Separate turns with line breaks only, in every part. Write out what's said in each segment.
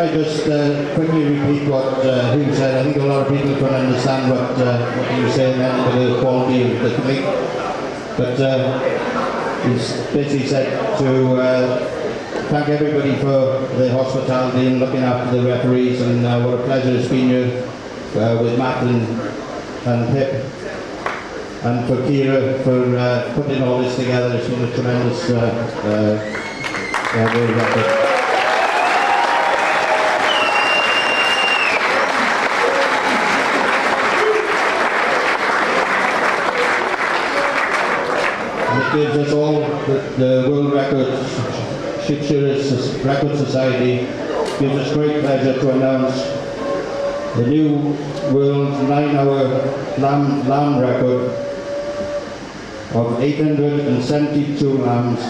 I just quickly repeat what Hugh said. I think a lot of people can understand what he was saying then for the quality of the technique. But he's basically said to thank everybody for their hospitality and looking after the referees, and what a pleasure it's been here with Matt and Pip, and for Kira for putting all this together. It's been a tremendous World Record. It gives us all the World Record Society gives us great pleasure to announce the new world 9-hour lamb record of 872 lambs.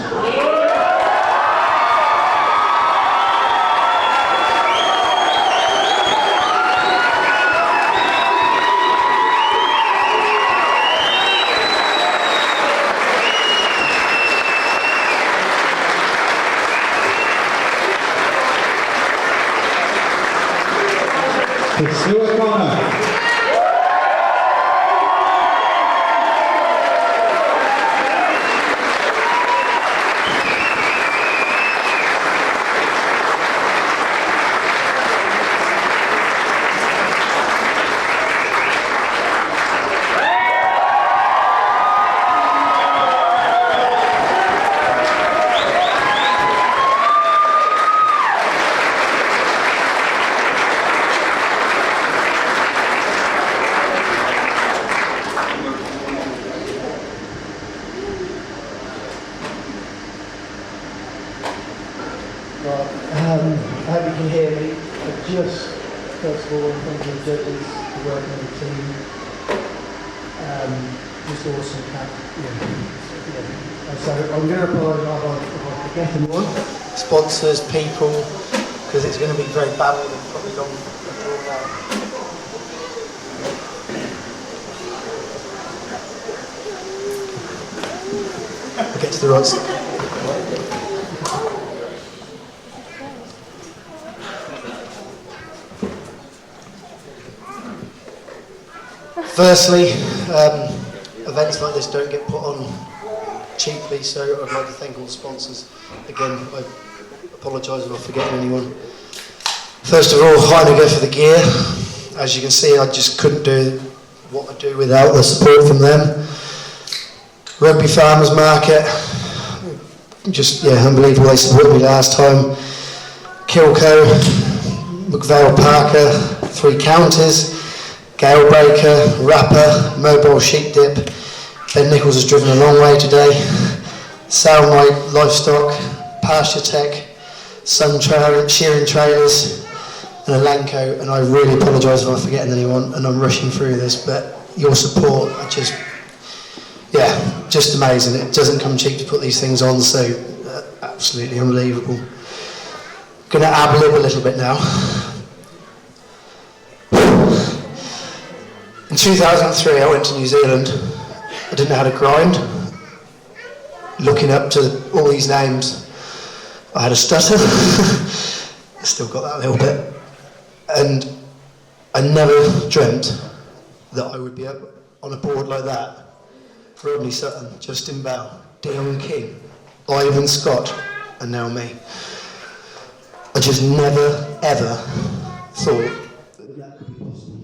It's Stuart Connor.
I hope you can hear me. First of all, thank you to judges for working on the team. Just awesome. So I'm going to apologise if I forget anyone. Sponsors, people, because it's going to be very balanced and probably long and drawn out. I'll get to the right side. Firstly, events like this don't get put on cheaply, so I'd like to thank all the sponsors. Again, I apologise if I'm forgetting anyone. First of all, Heineken for the gear. As you can see, I just couldn't do what I do without the support from them. Rugby Farmers Market, just unbelievable, they supported me last time. Kilco, McVale Parker, 3 Counties, Gale Breaker, Rapper, Mobile Sheep Dip. Ben Nichols has driven a long way today. Soundlight Livestock, Pasture Tech, Sun Shearing Trailers, and Elanco. And I really apologise if I'm forgetting anyone and I'm rushing through this, but your support, just amazing. It doesn't come cheap to put these things on, so absolutely unbelievable. Going to ad-lib a little bit now. In 2003, I went to New Zealand. I didn't know how to grind. Looking up to all these names, I had a stutter. I still got that a little bit. And I never dreamt that I would be up on a board like that. Rodney Sutton, Justin Bell, Dion King, Ivan Scott, and now me. I just never, ever thought that could be possible.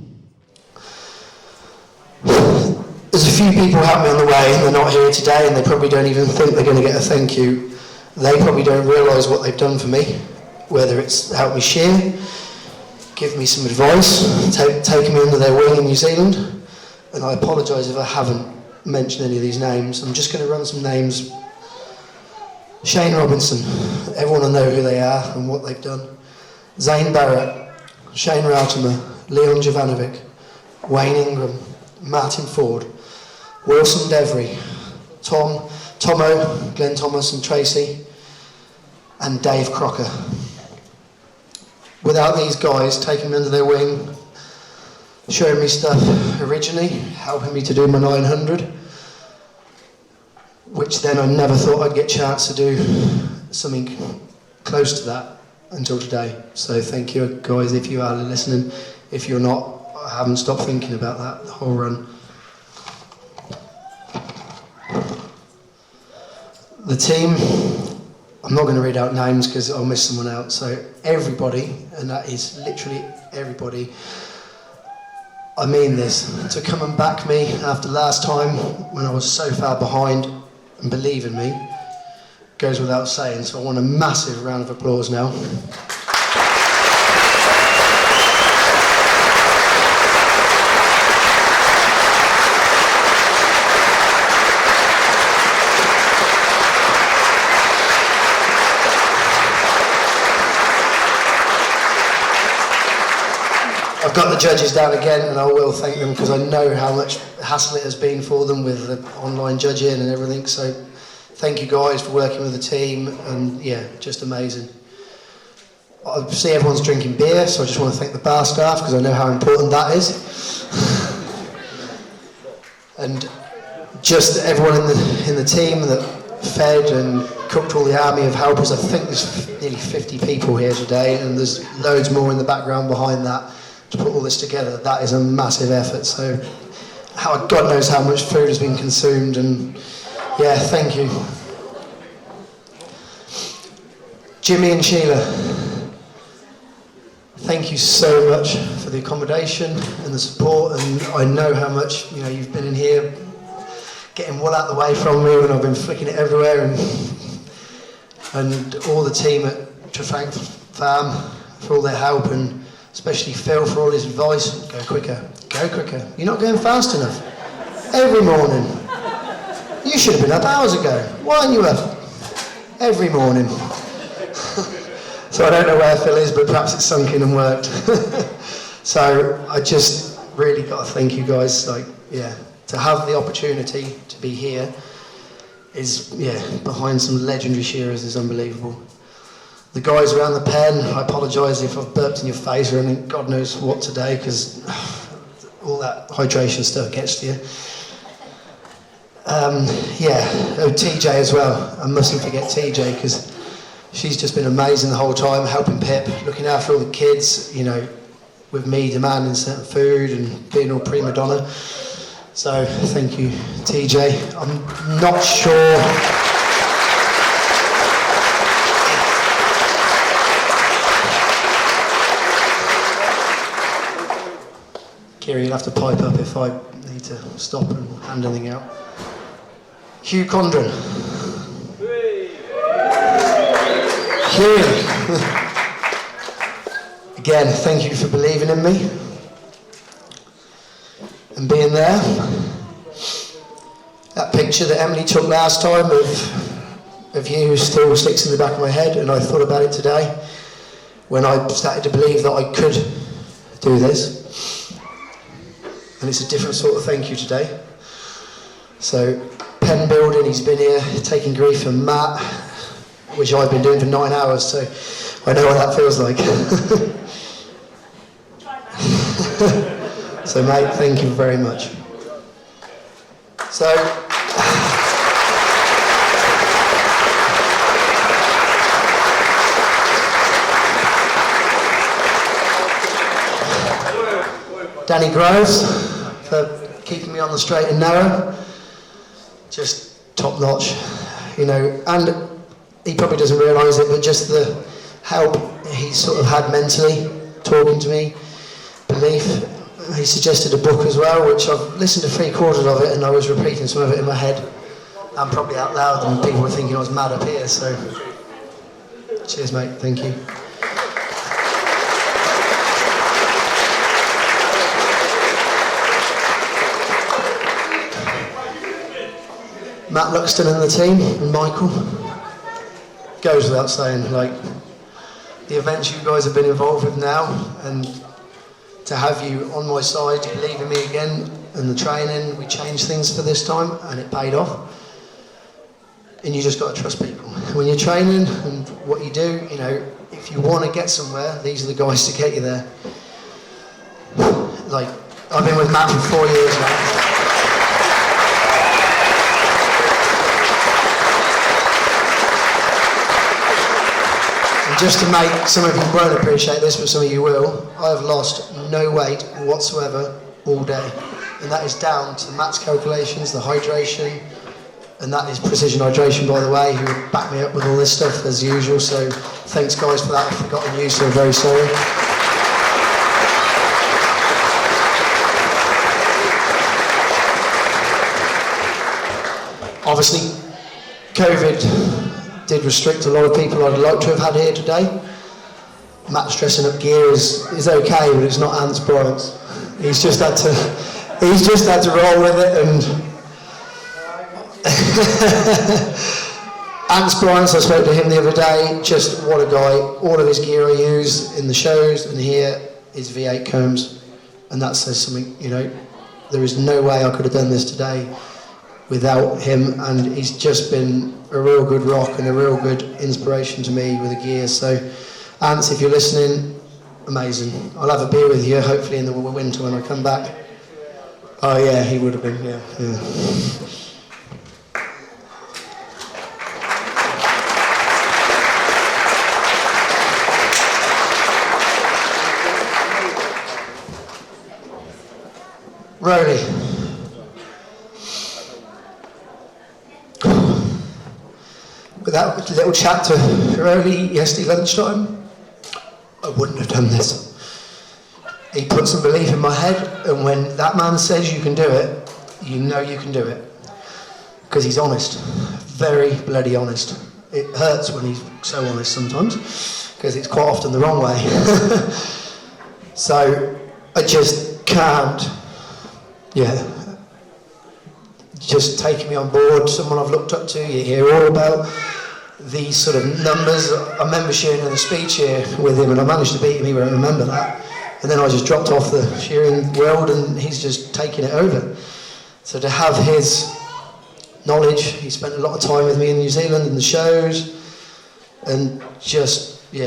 There's a few people helped me on the way, and they're not here today, and they probably don't even think they're going to get a thank you. They probably don't realise what they've done for me, whether it's helped me shear, give me some advice, taken me under their wing in New Zealand, and I apologise if I haven't mentioned any of these names. I'm just going to run some names. Shane Robinson, everyone will know who they are and what they've done. Zane Barrett, Shane Routimer, Leon Jovanovic, Wayne Ingram, Martin Ford, Wilson Devry, Tomo, Glenn Thomas and Tracy, and Dave Crocker. Without these guys taking me under their wing, showing me stuff originally, helping me to do my 900, which then I never thought I'd get a chance to do something close to that. until today. So thank you guys if you are listening. If you're not, I haven't stopped thinking about that the whole run. The team, I'm not going to read out names because I'll miss someone out. So everybody, and that is literally everybody, I mean this, to come and back me after last time when I was so far behind and believe in me, goes without saying. So I want a massive round of applause now. I've got the judges down again, and I will thank them because I know how much hassle it has been for them with the online judging and everything. So thank you guys for working with the team, and yeah, just amazing. I see everyone's drinking beer, so I just want to thank the bar staff because I know how important that is. And just everyone in the team that fed and cooked all the army of helpers. I think there's nearly 50 people here today, and there's loads more in the background behind that. To put all this together, that is a massive effort. So, God knows how much food has been consumed, and yeah, thank you. Jimmy and Sheila, thank you so much for the accommodation and the support, and I know how much you've been in here getting wool out the way from me when I've been flicking it everywhere, and all the team at Trefrank Farm for all their help, and especially Phil for all his advice. Go quicker, go quicker. You're not going fast enough. Every morning. You should have been up hours ago. Why aren't you up? Every morning. So I don't know where Phil is, but perhaps it's sunk in and worked. So I just really got to thank you guys. To have the opportunity to be here is, behind some legendary shearers is unbelievable. The guys around the pen, I apologise if I've burped in your face or anything, God knows what today, because all that hydration stuff gets to you. TJ as well. I mustn't forget TJ, because she's just been amazing the whole time, helping Pip, looking after all the kids, with me demanding certain food and being all prima donna. So thank you, TJ. I'm not sure. Kiri, you'll have to pipe up if I need to stop and hand anything out. Hugh Condren. Hugh. Again, thank you for believing in me and being there. That picture that Emily took last time of you still sticks in the back of my head, and I thought about it today when I started to believe that I could do this. And it's a different sort of thank you today. So, pen building, he's been here taking grief from Matt, which I've been doing for 9 hours, so I know what that feels like. So mate, thank you very much. So, Danny Groves for keeping me on the straight and narrow, just top notch, and he probably doesn't realise it, but just the help he sort of had mentally, talking to me, belief. He suggested a book as well, which I've listened to 3/4 of it, and I was repeating some of it in my head, and probably out loud, and people were thinking I was mad up here, so cheers mate, thank you. Matt Luxton and the team, and Michael, goes without saying, the events you guys have been involved with now, and to have you on my side, to believe in me again, and the training, we changed things for this time, and it paid off. And you just got to trust people. When you're training and what you do, if you want to get somewhere, these are the guys to get you there. I've been with Matt for 4 years now. Just to make, some of you won't appreciate this, but some of you will, I have lost no weight whatsoever all day. And that is down to Matt's calculations, the hydration, and that is Precision Hydration, by the way, who backed me up with all this stuff as usual. So thanks guys for that. I've forgotten you, so I'm very sorry. Obviously, COVID did restrict a lot of people I'd like to have had here today. Matt's dressing up gear is okay, but it's not Ant's Bryant's. He's just had to roll with it, and Ant's Bryant's, I spoke to him the other day, just what a guy. All of his gear I use in the shows, and here is V8 combs, and that says something, you know. There is no way I could have done this today without him, and he's just been a real good rock and a real good inspiration to me with the gear. So Ants, if you're listening, amazing. I'll have a beer with you hopefully in the winter when I come back. Oh yeah, he would have been, yeah. Rowley. With that little chat to Rowley yesterday lunchtime, I wouldn't have done this. He put some belief in my head, and when that man says you can do it, you know you can do it. Because he's honest. Very bloody honest. It hurts when he's so honest sometimes, because it's quite often the wrong way. So I just can't, just taking me on board, someone I've looked up to. You hear all about these sort of numbers. I remember sharing in a speech here with him, and I managed to beat him, he won't remember that. And then I just dropped off the shearing world, and he's just taking it over. So to have his knowledge, he spent a lot of time with me in New Zealand in the shows, and just, I'm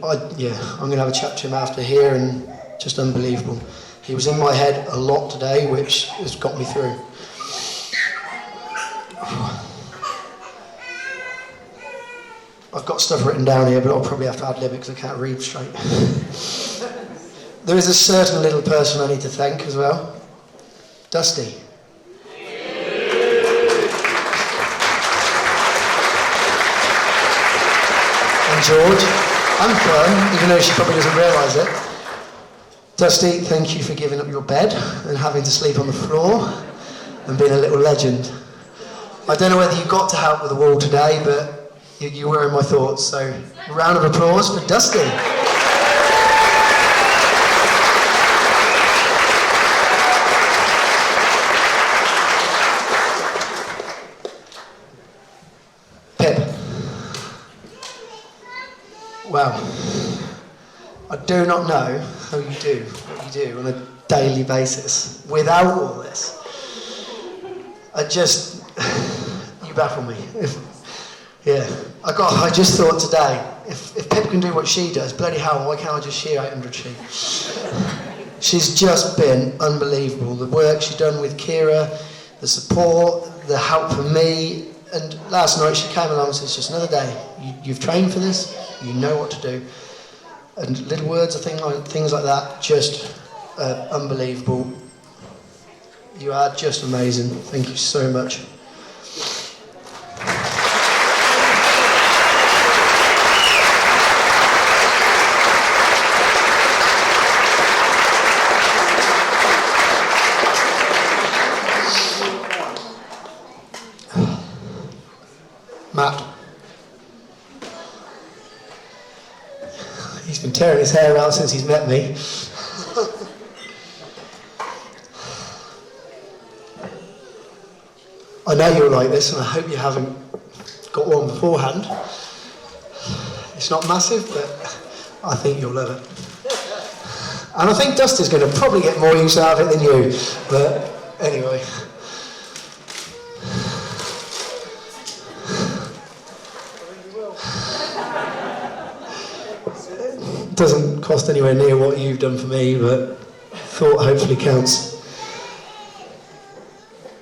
going to have a chat to him after here, and just unbelievable. He was in my head a lot today, which has got me through. I've got stuff written down here, but I'll probably have to ad-lib it because I can't read straight. There is a certain little person I need to thank as well. Dusty. And George. And Fern, even though she probably doesn't realise it. Dusty, thank you for giving up your bed and having to sleep on the floor and being a little legend. I don't know whether you got to help with the wall today, but you were in my thoughts, so a round of applause for Dusty. Pip. Well, I do not know how you do what you do on a daily basis without all this. You baffle me. I just thought today, if Pip can do what she does, bloody hell, why can't I just shear 800 sheep? She's just been unbelievable. The work she's done with Kira, the support, the help from me, and last night she came along and said, it's just another day. You've trained for this, you know what to do. And little words, things like that, just unbelievable. You are just amazing. Thank you so much. Matt. He's been tearing his hair out since he's met me. I know you'll like this, and I hope you haven't got one beforehand. It's not massive, but I think you'll love it. And I think Dusty's going to probably get more use out of it than you, but anyway. It doesn't cost anywhere near what you've done for me, but thought hopefully counts.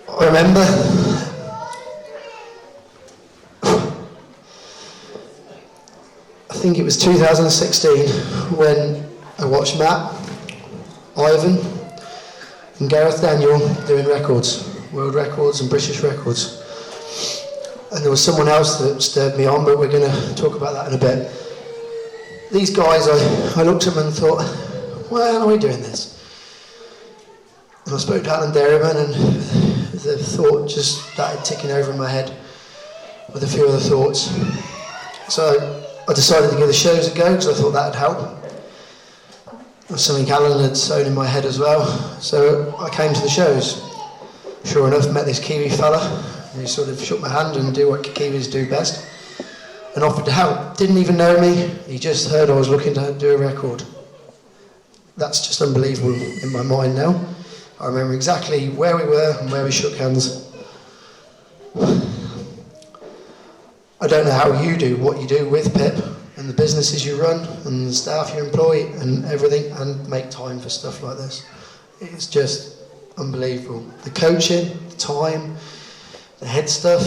I remember think it was 2016 when I watched Matt, Ivan and Gareth Daniel doing records, world records and British records. And there was someone else that stirred me on, but we're going to talk about that in a bit. These guys, I looked at them and thought, why are we doing this? And I spoke to Alan Derryman, and the thought just started ticking over in my head with a few other thoughts. So I decided to give the shows a go because I thought that'd help. That's something Alan had sown in my head as well. So I came to the shows. Sure enough, met this Kiwi fella. He sort of shook my hand and do what Kiwis do best and offered to help. Didn't even know me. He just heard I was looking to do a record. That's just unbelievable in my mind now. I remember exactly where we were and where we shook hands. I don't know how you do what you do with Pip and the businesses you run and the staff you employ and everything, and make time for stuff like this. It's just unbelievable. The coaching, the time, the head stuff.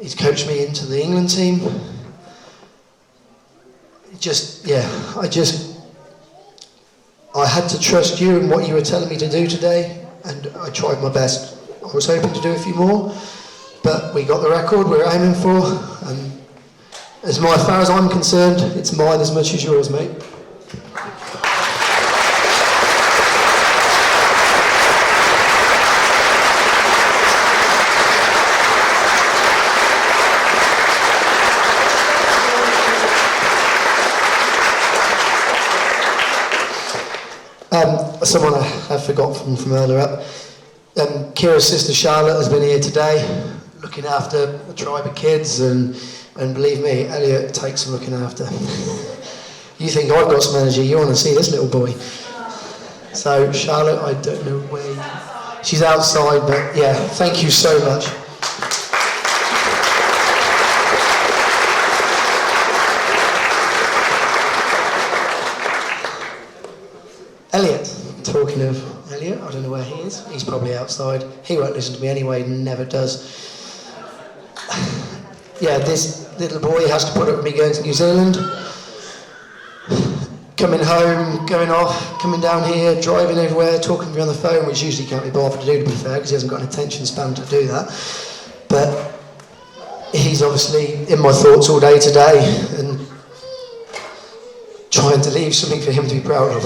He's coached me into the England team. I had to trust you and what you were telling me to do today, and I tried my best. I was hoping to do a few more, but we got the record we were aiming for, and as far as I'm concerned, it's mine as much as yours, mate. Someone I have forgotten from earlier up. Kira's sister Charlotte has been here today, looking after a tribe of kids, and believe me, Elliot takes some looking after. You think I've got some energy, you want to see this little boy. So Charlotte, I don't know where she's outside, but yeah, thank you so much. Elliot. Talking of Elliot, I don't know where he is. He's probably outside. He won't listen to me anyway, never does. Yeah, this little boy has to put up with me going to New Zealand, coming home, going off, coming down here, driving everywhere, talking to me on the phone, which usually can't be bothered to do, to be fair, because he hasn't got an attention span to do that. But he's obviously in my thoughts all day today and trying to leave something for him to be proud of.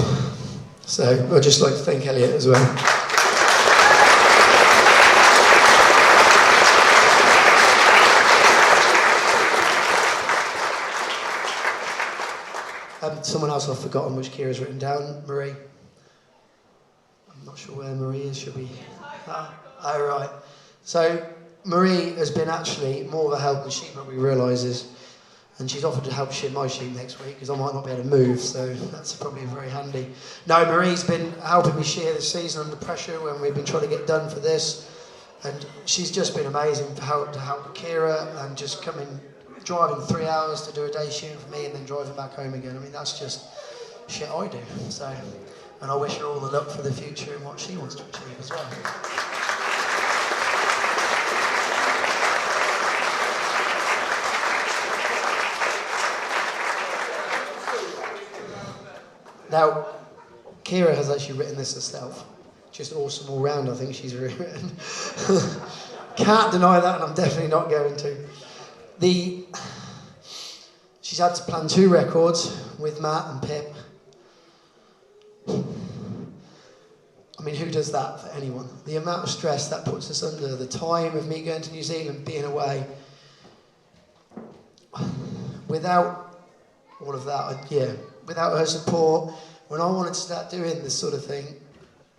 So I'd just like to thank Elliot as well. Someone else I've forgotten, which Kira's written down, Marie. I'm not sure where Marie is, should we? Oh, right. So Marie has been actually more of a help than she probably realises. And she's offered to help shear my sheep next week because I might not be able to move, so that's probably very handy. No, Marie's been helping me shear this season under pressure when we've been trying to get done for this, and she's just been amazing to help Kira and just driving 3 hours to do a day shearing for me and then driving back home again. I mean, that's just shit I do. So, and I wish her all the luck for the future and what she wants to achieve as well. Now, Kira has actually written this herself. Just awesome all round, I think she's written. Can't deny that, and I'm definitely not going to. She's had to plan 2 records with Matt and Pip. I mean, who does that for anyone? The amount of stress that puts us under, the time of me going to New Zealand, being away. Without all of that, without her support, when I wanted to start doing this sort of thing,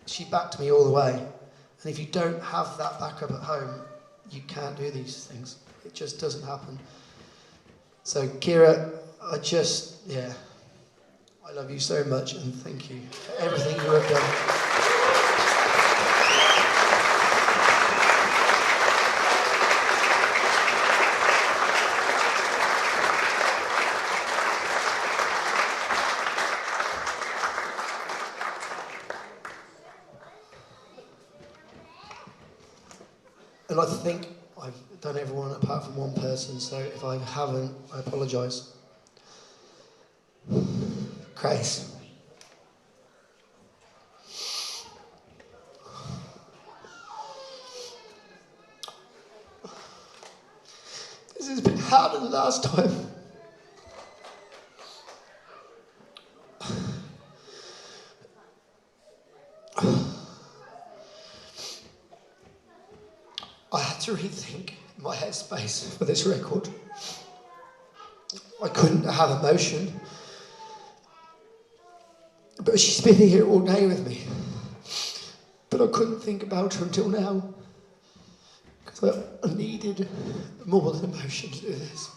she backed me all the way. And if you don't have that backup at home, you can't do these things. It just doesn't happen. So Kira, I love you so much, and thank you for everything you have done. And I think I've done everyone apart from one person, so if I haven't, I apologise. Grace. This has been harder than last time. I had to rethink my headspace for this record. I couldn't have emotion. But she's been here all day with me. But I couldn't think about her until now. Because I needed more than emotion to do this.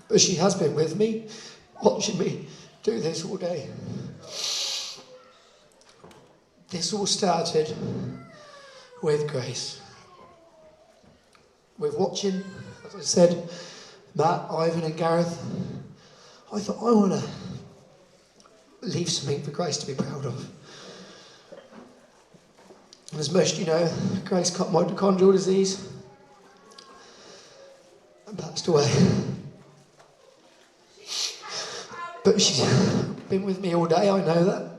But she has been with me, watching me do this all day. This all started with Grace. With watching, as I said, Matt, Ivan and Gareth. I thought, I want to leave something for Grace to be proud of. And as most of you know, Grace got mitochondrial disease and passed away. But she's been with me all day, I know that.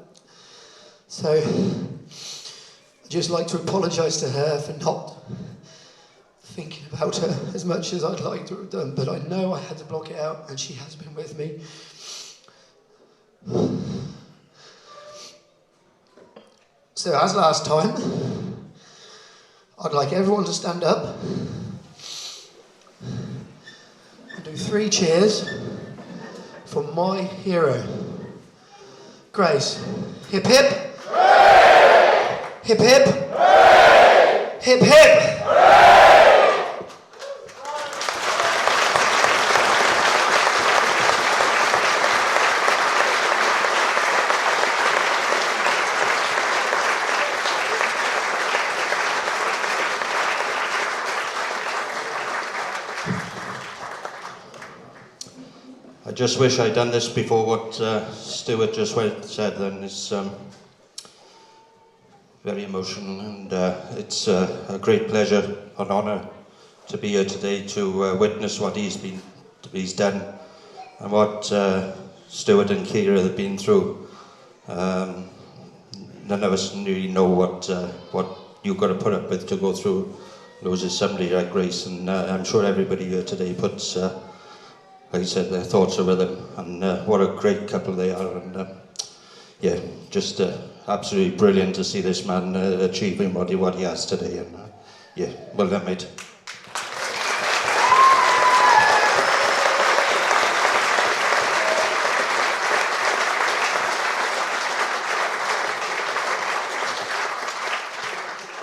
So I'd just like to apologise to her for not thinking about her as much as I'd like to have done, but I know I had to block it out, and she has been with me. So as last time, I'd like everyone to stand up and do 3 cheers for my hero, Grace. Hip hip. Hooray! Hip hip. Hooray! Hip hip.
I just wish I'd done this before what Stuart just said then. It's very emotional, and it's a great pleasure, an honour to be here today to witness what he's done and what Stuart and Kira have been through. None of us really know what you've got to put up with to go through losing somebody like Grace, and I'm sure everybody here today puts like I said, their thoughts are with them, and what a great couple they are, and yeah, just absolutely brilliant to see this man achieving what he has today, and yeah, well done, mate.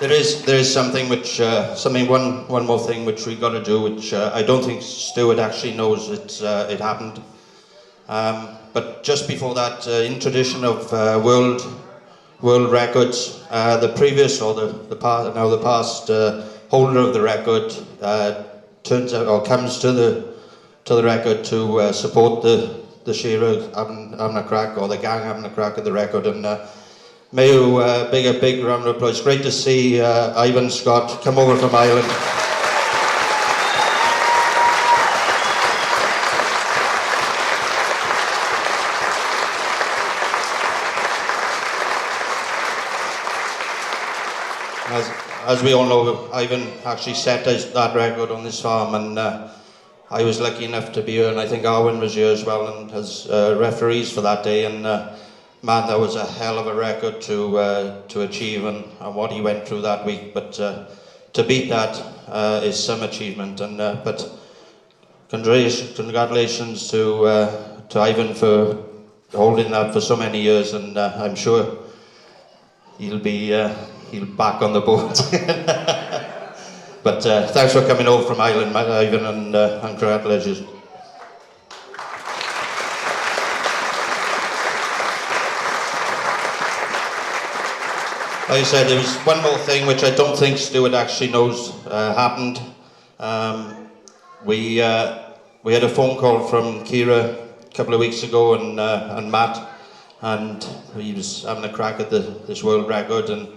There is something which, one more thing which we got to do, which I don't think Stuart actually knows it happened. But just before that, in tradition of world records, the previous or the past holder of the record turns out or comes to the record to support the shearer having a crack, or the gang having a crack at the record, and. May you a big round of applause. Great to see Ivan Scott come over from Ireland. As we all know, Ivan actually set that record on this farm, and I was lucky enough to be here, and I think Arwen was here as well, and as referees for that day, and man, that was a hell of a record to achieve, and what he went through that week. But to beat that is some achievement. And but congratulations to Ivan for holding that for so many years, and I'm sure he'll back on the board. But thanks for coming over from Ireland, Ivan, and congratulations. Like I said, there was one more thing which I don't think Stuart actually knows happened. We had a phone call from Kira a couple of weeks ago, and Matt, and he was having a crack at this world record, and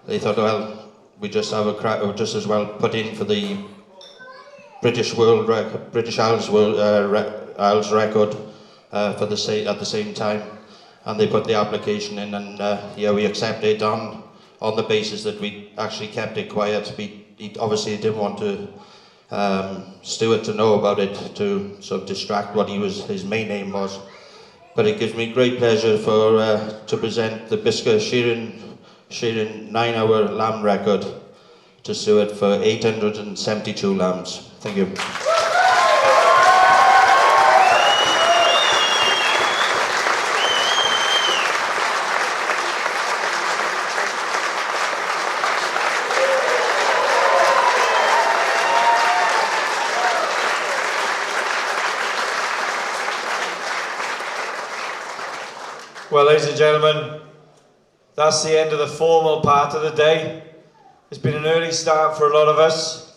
they thought, well, we just have a crack, or just as well put in for the British Isles record at the same time.
and they put the application in, and yeah, we accepted on the basis that we actually kept it quiet. He obviously didn't want to Stuart to know about it, to sort of distract what his main aim was. But it gives me great pleasure to present the Bisca shearing 9-hour lamb record to Stuart for 872 lambs. Thank you.
Well, ladies and gentlemen, that's the end of the formal part of the day. It's been an early start for a lot of us.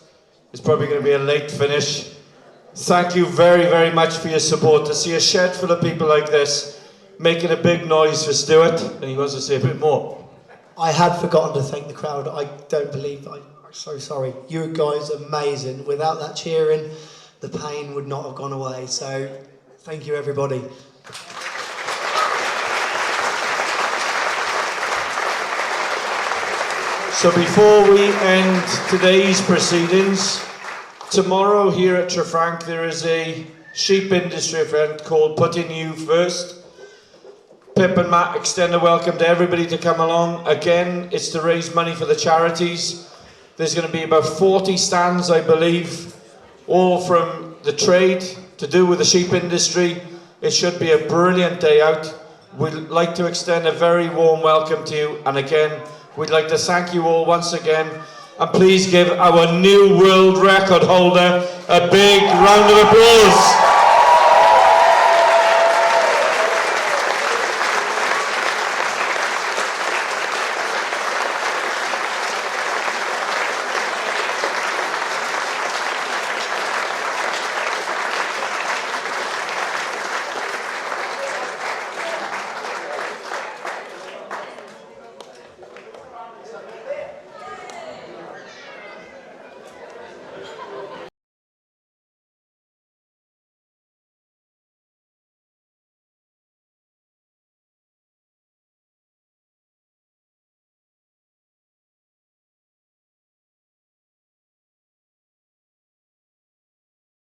It's probably going to be a late finish. Thank you very, very much for your support. To see a shed full of people like this making a big noise for Stuart, and he wants to say a bit more.
I had forgotten to thank the crowd. I don't believe, I'm so sorry. You guys are amazing. Without that cheering, the pain would not have gone away. So thank you, everybody.
So before we end today's proceedings, tomorrow here at Trefrank there is a sheep industry event called Putting You First. Pip and Matt extend a welcome to everybody to come along. Again, it's to raise money for the charities. There's going to be about 40 stands, I believe, all from the trade to do with the sheep industry. It should be a brilliant day out. We'd like to extend a very warm welcome to you, and again, we'd like to thank you all once again, and please give our new world record holder a big round of applause.